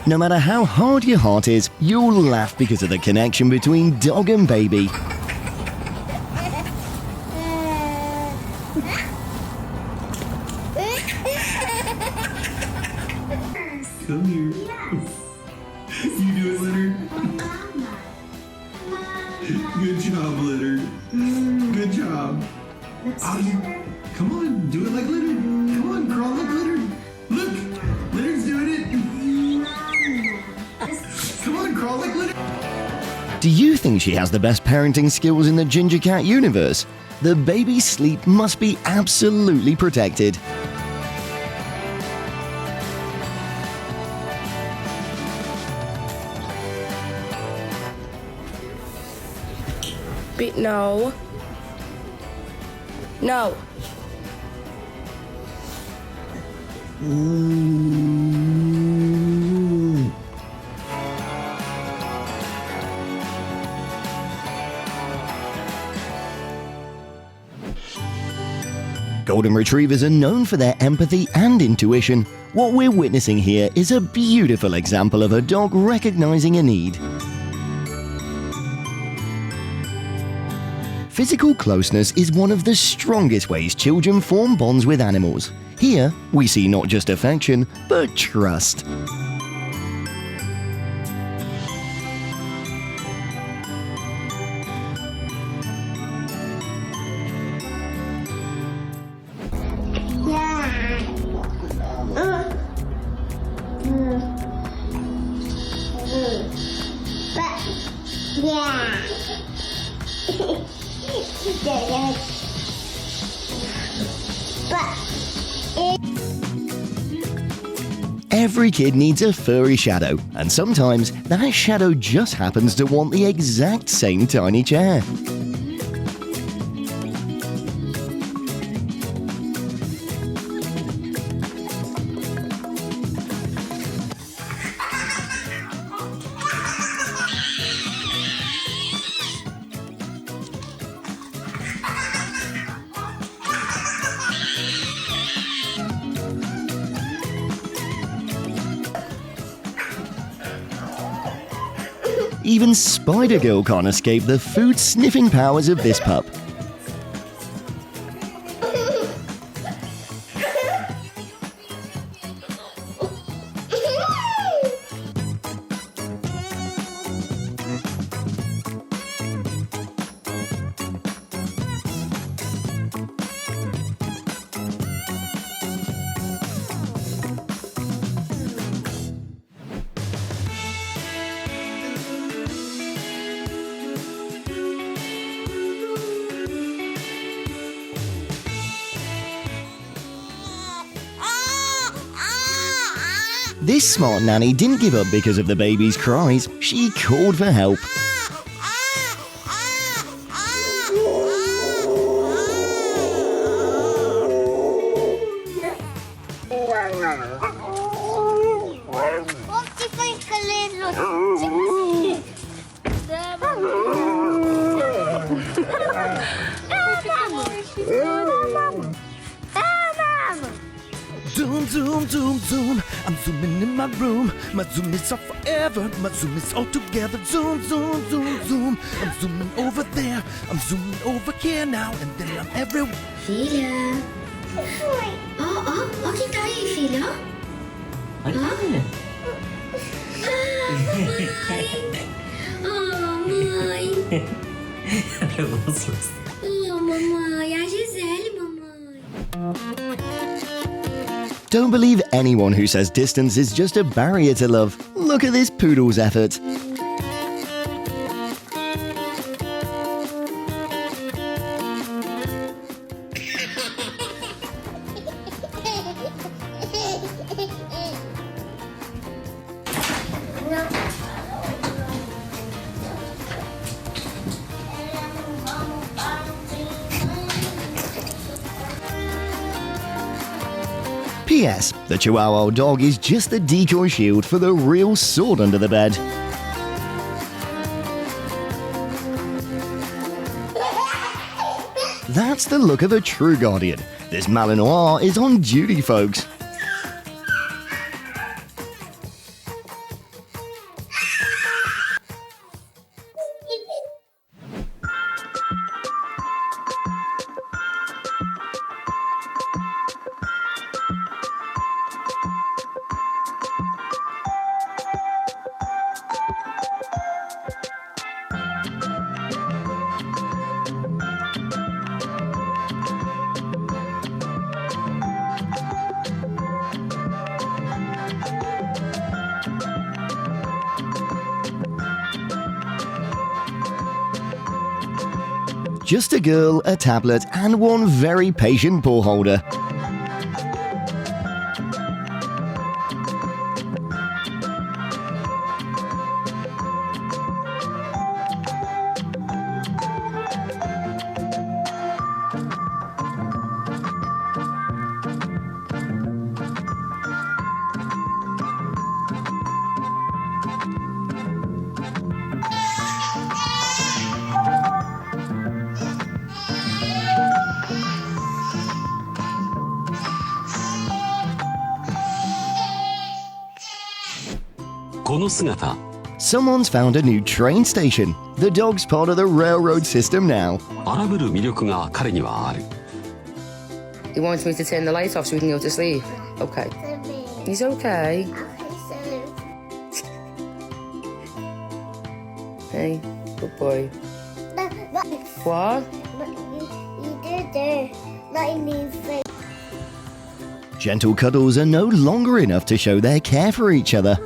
No matter how hard your heart is, you'll laugh because of the connection between dog and baby. Come here. Yes. You do it, Leonard. Good job, Leonard. Good job. Come on, do it like Leonard. Come on, crawl like Leonard. Look, Leonard's doing it. Come on, crawl like Leonard. Do you think she has the best parenting skills in the Ginger Cat universe? The baby's sleep must be absolutely protected. No. No. Golden Retrievers are known for their empathy and intuition. What we're witnessing here is a beautiful example of a dog recognizing a need. Physical closeness is one of the strongest ways children form bonds with animals. Here, we see not just affection, but trust. Every kid needs a furry shadow, and sometimes that shadow just happens to want the exact same tiny chair. Even Spider-Girl can't escape the food-sniffing powers of this pup. This smart nanny didn't give up because of the baby's cries. She called for help. Zoom, zoom, zoom, zoom. I'm zooming in my room. My zoom is off forever. My zoom is all together. Zoom, zoom, zoom, zoom. I'm zooming over there. I'm zooming over here now. And then I'm everywhere. Filha. Ó quem tá aí, filha. Olha. Mãe. Mãe. Levou um susto. Mamãe. A Gisele, mamãe. Don't believe anyone who says distance is just a barrier to love. Look at this poodle's effort. P.S. The Chihuahua dog is just the decoy shield for the real sword under the bed. That's the look of a true guardian. This Malinois is on duty, folks. Just a girl, a tablet, and one very patient paw holder. Someone's found a new train station. The dog's part of the railroad system now. 荒ぶる魅力が彼にはある。 He wants me to turn the light off so we can go to sleep. Okay. He's okay. Hey, good boy. What? You did it. Lightning face. Gentle cuddles are no longer enough to show their care for each other.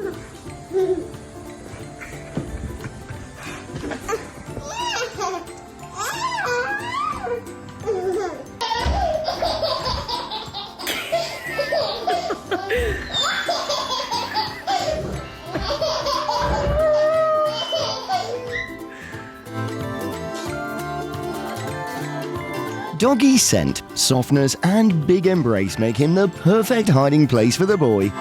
Doggy's scent, softness, and big embrace make him the perfect hiding place for the boy.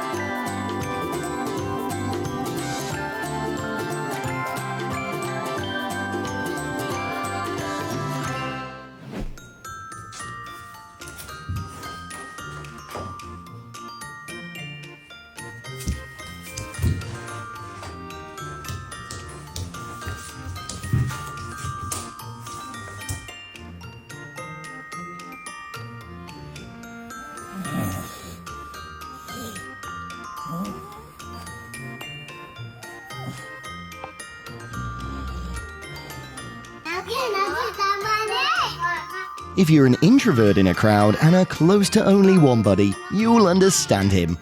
If you're an introvert in a crowd and are close to only one buddy, you'll understand him.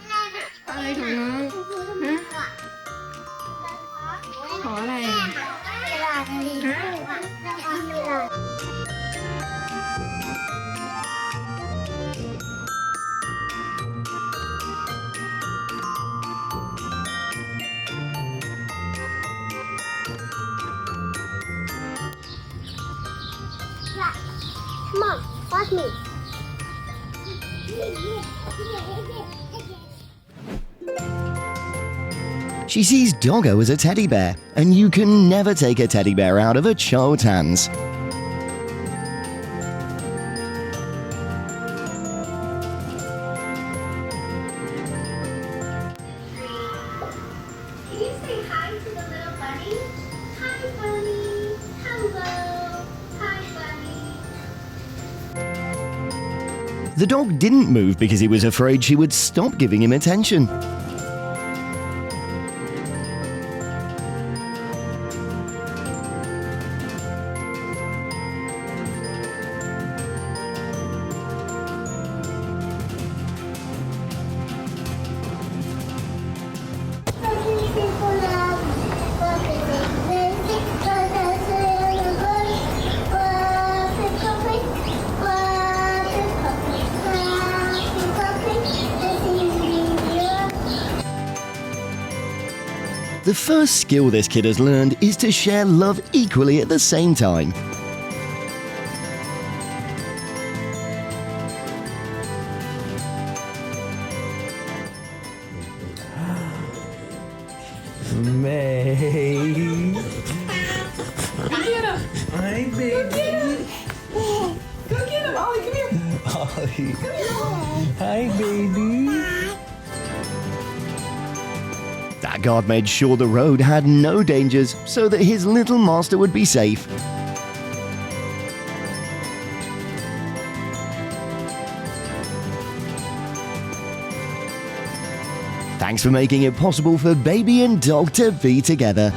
Come on, watch me. She sees Doggo as a teddy bear, and you can never take a teddy bear out of a child's hands. Can you say hi to the little bunny? Hi, bunny. Hello. Hi, bunny. The dog didn't move because he was afraid she would stop giving him attention. The first skill this kid has learned is to share love equally at the same time. May. Hi, baby. Go get him, Ollie, come here. Ollie. Hi, baby. That guard made sure the road had no dangers so that his little master would be safe. Thanks for making it possible for baby and dog to be together.